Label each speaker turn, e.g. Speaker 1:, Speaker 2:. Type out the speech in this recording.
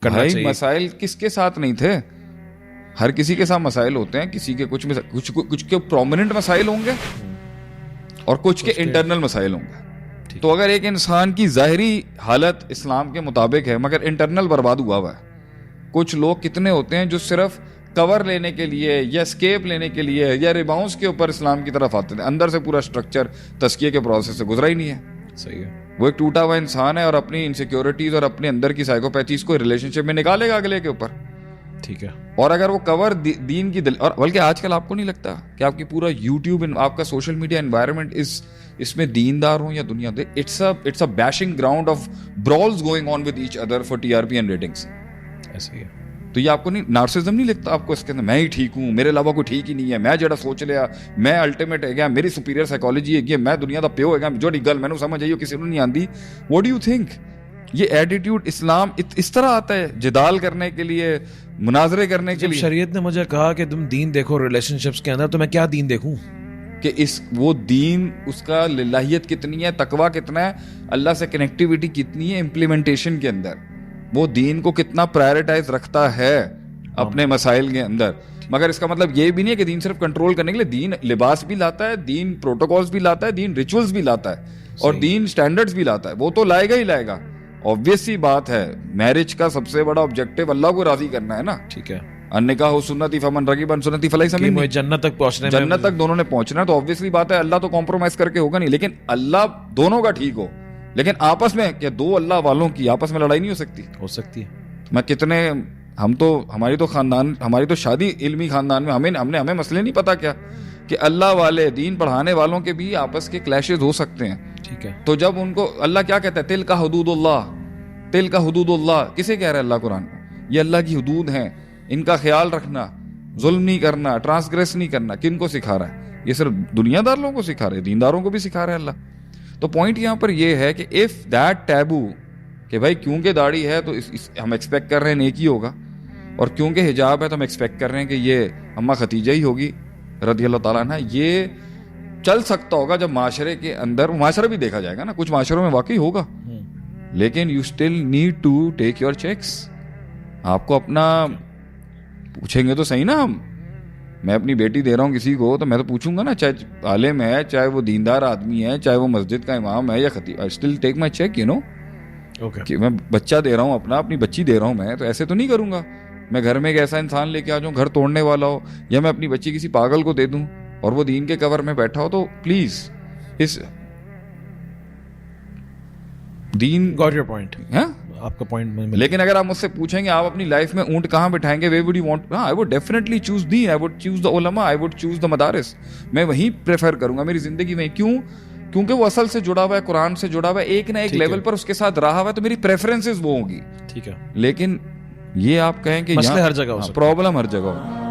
Speaker 1: کرنا چاہیے.
Speaker 2: مسائل کس کے ساتھ نہیں تھے؟ ہر کسی کے ساتھ مسائل ہوتے ہیں. کسی کے کچھ کے پرومیننٹ مسائل ہوں گے اور کچھ کے انٹرنل مسائل ہوں گے. تو اگر ایک انسان کی ظاہری حالت اسلام کے مطابق ہے مگر انٹرنل برباد ہوا ہوا ہے. کچھ لوگ کتنے ہوتے ہیں جو صرف کور لینے کے لیے یا اسکیپ لینے کے لیے یا ریباؤنس کے اوپر اسلام کی طرف آتے ہیں, اندر سے پورا اسٹرکچر تزکیے کے پروسیس سے گزرا ہی نہیں ہے.
Speaker 1: صحیح ہے.
Speaker 2: وہ ایک ٹوٹا ہوا انسان ہے اور اپنی انسیکیورٹیز اور اپنے اندر کی سائیکوپیتھیز کو ریلیشن شپ میں نکالے گا اگلے کے اوپر.
Speaker 1: ٹھیک ہے.
Speaker 2: اور اگر وہ کور دین کی اور بلکہ آج کل آپ کو نہیں لگتا کہ آپ کی پورا یوٹیوب آپ کا سوشل میڈیا انوائرمنٹ اس میں دیندار ہوں یا دنیا دے, it's a bashing ground of brawls going on with each other for TRP and ratings.
Speaker 1: ایسا ہی ہے.
Speaker 2: تو یہ آپ کو نہیں نارسزم نہیں لگتا آپ کو اس کے اندر میں ہی ٹھیک ہوں, میرے علاوہ کوئی ٹھیک ہی نہیں ہے, میں جڑا سوچ لیا, میں الٹیمیٹ ہے گیا, میری سپیریئر سائیکالوجی ہے گیا, میں دنیا دا پیو ہے گیا, جو گل میں سمجھ آئی کسی کو نہیں آندی. What do you think? یہ ایٹیٹیوڈ اسلام اس طرح آتا ہے جدال کرنے کے لیے, مناظرے کرنے کے لیے.
Speaker 1: شریعت نے مجھے کہا کہ تم دین دیکھو ریلیشن شپس کے اندر, تو میں کیا دین دیکھوں
Speaker 2: کہ وہ دین اس کا للہیت کتنی ہے, تقویٰ کتنا ہے, اللہ سے کنیکٹیوٹی کتنی ہے امپلیمنٹیشن کے اندر, وہ دین کو کتنا پرائرٹائز رکھتا ہے اپنے مسائل کے اندر. مگر اس کا مطلب یہ بھی نہیں ہے کہ دین صرف کنٹرول کرنے کے لیے. دین لباس بھی لاتا ہے, دین پروٹوکولز بھی لاتا ہے, دین ریچولز بھی لاتا ہے, اور دین سٹینڈرڈز بھی لاتا ہے. وہ تو لائے گا ہی لائے گا. obvious سی بات ہے, میرج کا سب سے بڑا آبجیکٹو اللہ کو راضی کرنا ہے نا.
Speaker 1: ٹھیک ہے.
Speaker 2: النکاح سنتی فمن رغب عن سنتی فلیس منی.
Speaker 1: جنت تک پہنچنے میں,
Speaker 2: جنت تک دونوں نے پہنچنا ہے. تو obviously بات ہے اللہ تو کمپرومائز کر کے ہوگا نہیں, لیکن اللہ دونوں کا ٹھیک ہو. لیکن آپس میں کہ دو اللہ والوں کی آپس میں لڑائی نہیں ہو سکتی ہے. میں کتنے ہماری تو خاندان, ہماری تو شادی علمی خاندان میں ہمیں مسئلے نہیں پتا کیا کہ اللہ والے دین پڑھانے والوں کے بھی آپس کے کلیشز ہو سکتے ہیں.
Speaker 1: ٹھیک ہے. تو
Speaker 2: جب ان کو اللہ کیا کہتا ہے, تل کا حدود اللہ, تل کا حدود اللہ کسے کہہ رہا ہے اللہ قرآن کو؟ یہ اللہ کی حدود ہیں, ان کا خیال رکھنا, ظلم نہیں کرنا, ٹرانسگریس نہیں کرنا. کن کو سکھا رہا ہے؟ یہ صرف دنیا دار لوگوں کو سکھا رہے ہیں, دینداروں کو بھی سکھا رہا ہے اللہ. تو پوائنٹ یہاں پر یہ ہے کہ اف دیٹ ٹیبو کہ بھائی کیونکہ داڑھی ہے تو ہم ایکسپیکٹ کر رہے ہیں نیکی ہوگا, اور کیونکہ حجاب ہے تو ہم ایکسپیکٹ کر رہے ہیں کہ یہ اماں ختیجہ ہی ہوگی رضی اللہ تعالیٰ عنہ. یہ چل سکتا ہوگا جب معاشرے کے اندر, معاشرہ بھی دیکھا جائے گا نا, کچھ معاشروں میں واقعی ہوگا, لیکن you still need to take your checks. آپ کو اپنا پوچھیں گے تو صحیح نا. میں اپنی بیٹی دے رہا ہوں کسی کو تو میں تو پوچھوں گا نا, چاہے عالم ہے, چاہے وہ دیندار آدمی ہے, چاہے وہ مسجد کا امام ہے یا خطیب, I still take my check, you know. کہ میں بچہ دے رہا ہوں اپنی بچی دے رہا ہوں, میں تو ایسے تو نہیں کروں گا. میں گھر میں ایک ایسا انسان لے کے آ جاؤں گھر توڑنے والا ہو, یا میں اپنی بچی کسی پاگل کو دے دوں اور وہ دین کے کور میں بیٹھا ہو, تو پلیز اس دین
Speaker 1: گاٹ یور پوائنٹ.
Speaker 2: ہاں
Speaker 1: آپ کا پوائنٹ.
Speaker 2: لیکن اگر آپ مجھ سے پوچھیں گے آپ اپنی لائف میں اونٹ کہاں بٹھائیں گے, where would you want, I would definitely choose them, I would choose the علماء, آئی وڈ چوز دا مدارس. میں وہیں پریفر کروں گا میری زندگی میں. کیوں؟ کیونکہ وہ اصل سے جڑا ہوا ہے, قرآن سے جڑا ہوا ہے, ایک نہ ایک لیول پر اس کے ساتھ رہا ہوا ہے, تو میری پریفرنسز وہ ہوں گی.
Speaker 1: ٹھیک ہے.
Speaker 2: لیکن یہ آپ کہیں کہ
Speaker 1: مسئلے ہر جگہ ہو سکتے ہیں,
Speaker 2: پرابلم ہر جگہ ہو.